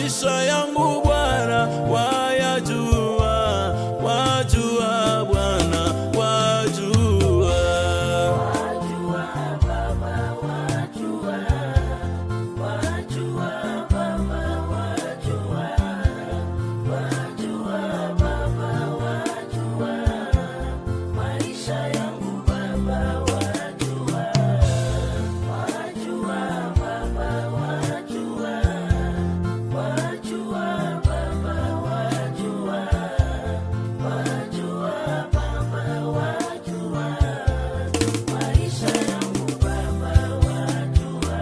maisha yangu Bwana wayajua, wajua Bwana, wajua. Wajua Baba, wajua, wajua Baba, wajua, wajua Baba, wajua, maisha yangu Baba, wajua, wajua Baba, wajua, wajua Baba, wajua, wajua Baba, wajua, maisha yangu Baba, wajua.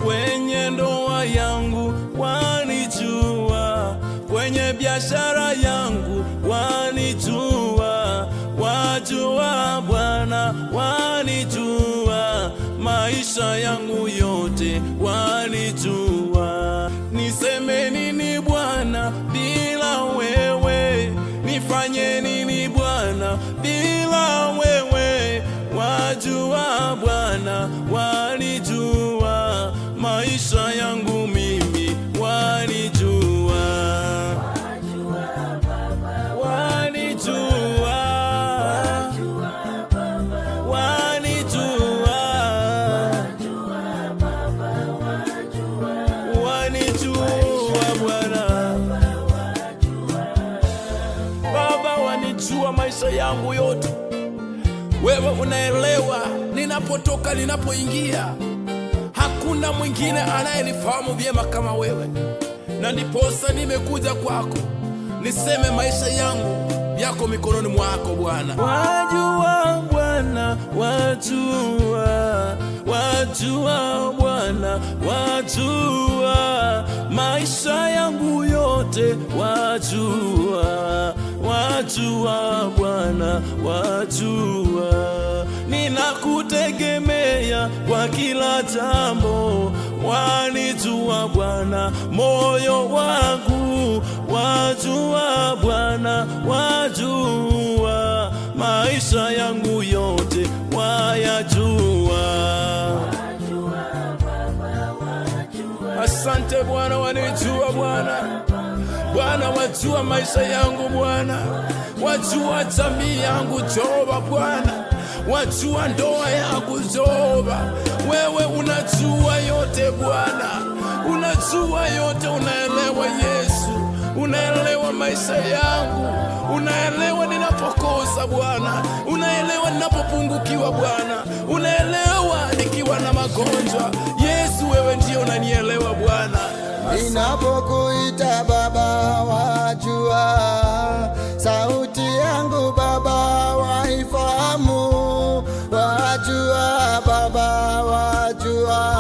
Kwenye ndoa yangu wanijua, kwenye biashara yangu wanijua, wajua Bwana, wanijua, maisha yangu yote wanijua. Niseme nini Bwana bila wewe? Nifanye nini Bwana bila wewe? Wajua Bwana, wanijua, maisha yangu mimi wanijua, Wajua Baba, wanijua, wajua Baba, wanijua, wajua Baba, wajua, wanijua Bwana. wajua. Baba, wanijua maisha yangu yote. Wewe unaelewa ninapotoka, ninapoingia. Hakuna mwingine anayenifahamu vyema kama wewe, na ndiposa nimekuja kwako niseme maisha yangu yako mikononi mwako Bwana. Wajua Bwana, wajua, wajua Bwana, wajua, maisha yangu yote wajua, wajua Bwana, wajua, ninakutegemea kwa kila jambo, wanijua Bwana, moyo wangu wajua Bwana, wajua, maisha yangu yote wayajua. Asante Bwana, wanijua Bwana. Bwana, wajua maisha yangu Bwana, wajua jamii yangu Jehova Bwana, wajua ndoa yangu Jehova. Wewe unajua yote Bwana, unajua yote, unaelewa Yesu, unaelewa maisha yangu, unaelewa ninapokosa Bwana, unaelewa ninapopungukiwa Bwana, unaelewa nikiwa na magonjwa. Yesu, wewe ndiye unanielewa Bwana. Ninapokuita Baba, wajua sauti yangu Baba, waifahamu, wajua Baba, wajua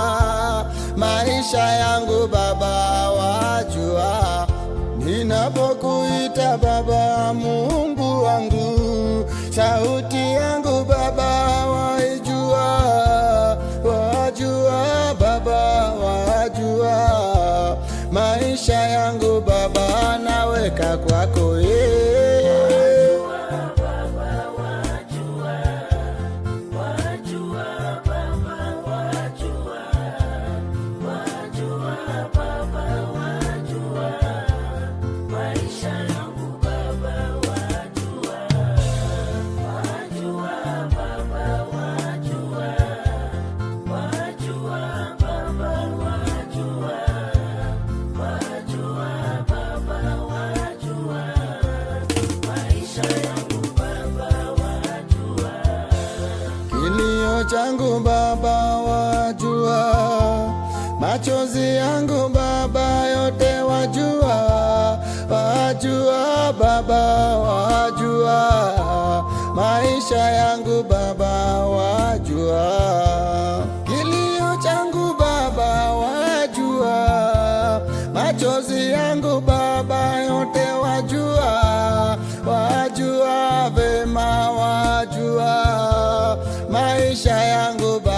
maisha yangu Baba, wajua. Ninapokuita Baba, Mungu wangu, sauti yangu Baba, waijua, wajua Baba, wajua maisha yangu Baba, naweka kwako changu Baba, wajua machozi yangu Baba, yote wajua, wajua Baba, wajua maisha yangu Baba, wajua kilio changu Baba, wajua machozi yangu Baba, yote wajua, wajua vema, wajua maisha yangu Baba.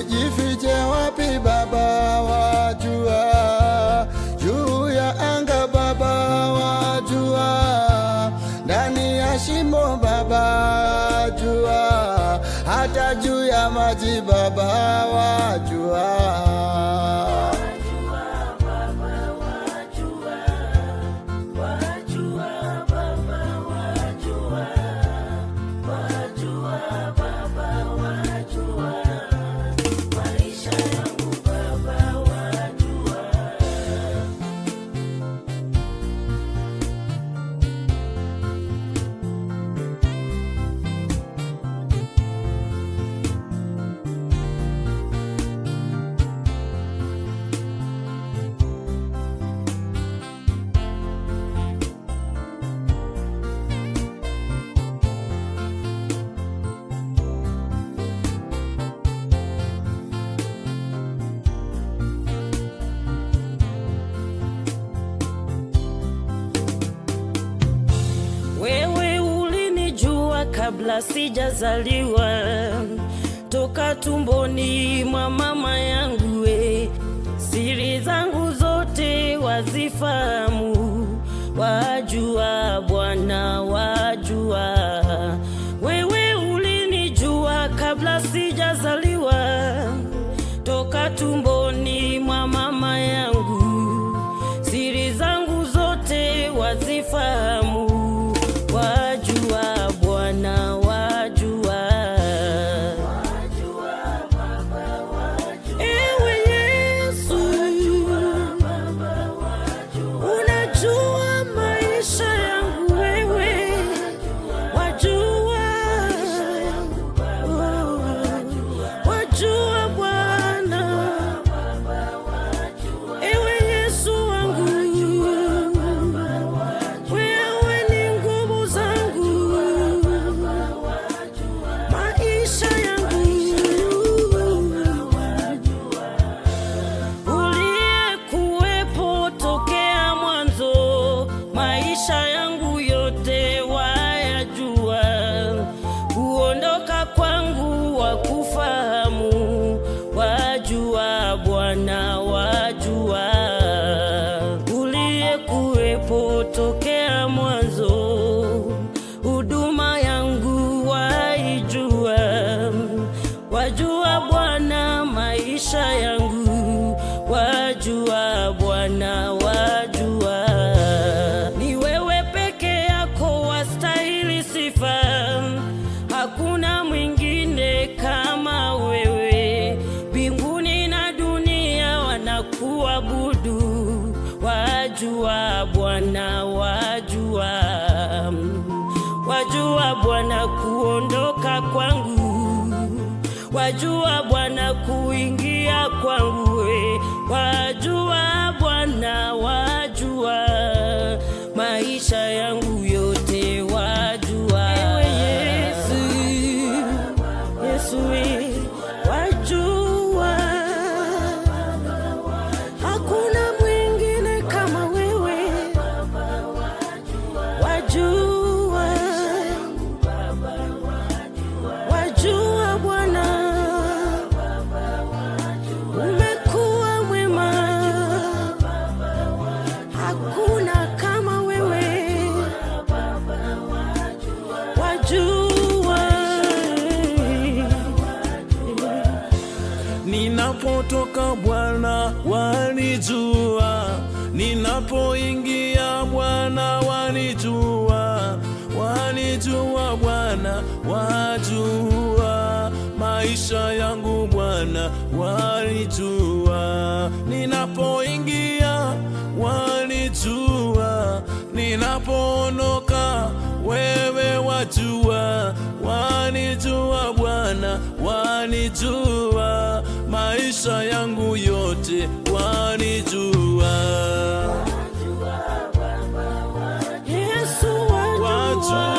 nijifiche wapi Baba wajua, juu ya anga Baba wajua, ndani ya shimo Baba wajua, hata juu ya maji Baba wajua. Kabla sijazaliwa, toka tumboni mwa mama yangu, siri zangu zote wazifahamu. Wajua Bwana, wajua. Wewe ulinijua kabla sijazaliwa, toka tumboni mwa mama yangu, siri zangu zote wazifahamu. Wajua Bwana, wajua. Ewe Yesu, unajua maisha yangu, wewe wajua, wajua Bwana. Ewe Yesu wangu, wewe ni nguvu zangu, maisha yangu. Uliyekuwepo tokea mwanzo, maisha yangu yote wayajua. Kuondoka kwangu wakufahamu. Wajua Bwana, wajua. Uliyekuwepo tokea mwanzo, huduma yangu waijua. Wajua Bwana, maisha yangu, wajua Bwana, wajua. Ni wewe peke yako wastahili sifa, hakuna mwingine kama wewe. Mbinguni na dunia wanakuabudu. Wajua Bwana, wajua. Wajua Bwana kuondoka kwangu, wajua Bwana kuingia kwangu. Wajua Bwana, wajua maisha yangu yote, wajua. Ewe Yesu, Yesu wajua, hakuna mwingine kama wewe. Wajua, wajua Bwana, umekuwa mwema, hakuna kama wewe. Wajua, ninapotoka Bwana wanijua, ninapoingia Bwana wanijua. Wanijua Bwana, wajua maisha yangu Bwana, wanijua. Ninapoingia wanijua, ninapoondoka wewe wajua. Wanijua Bwana, wanijua maisha yangu yote, wanijua. Yesu wajua.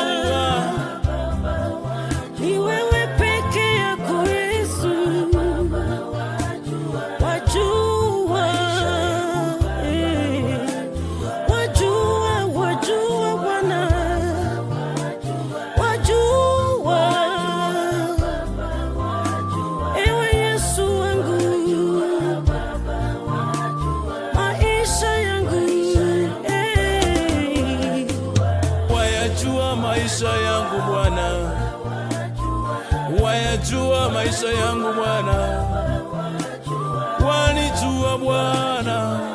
Ni wewe peke yako Yesu, wajua. Wajua, wajua Bwana, wajua. Ewe Yesu maisha yangu Bwana, wayajua maisha yangu Bwana, wanijua Bwana.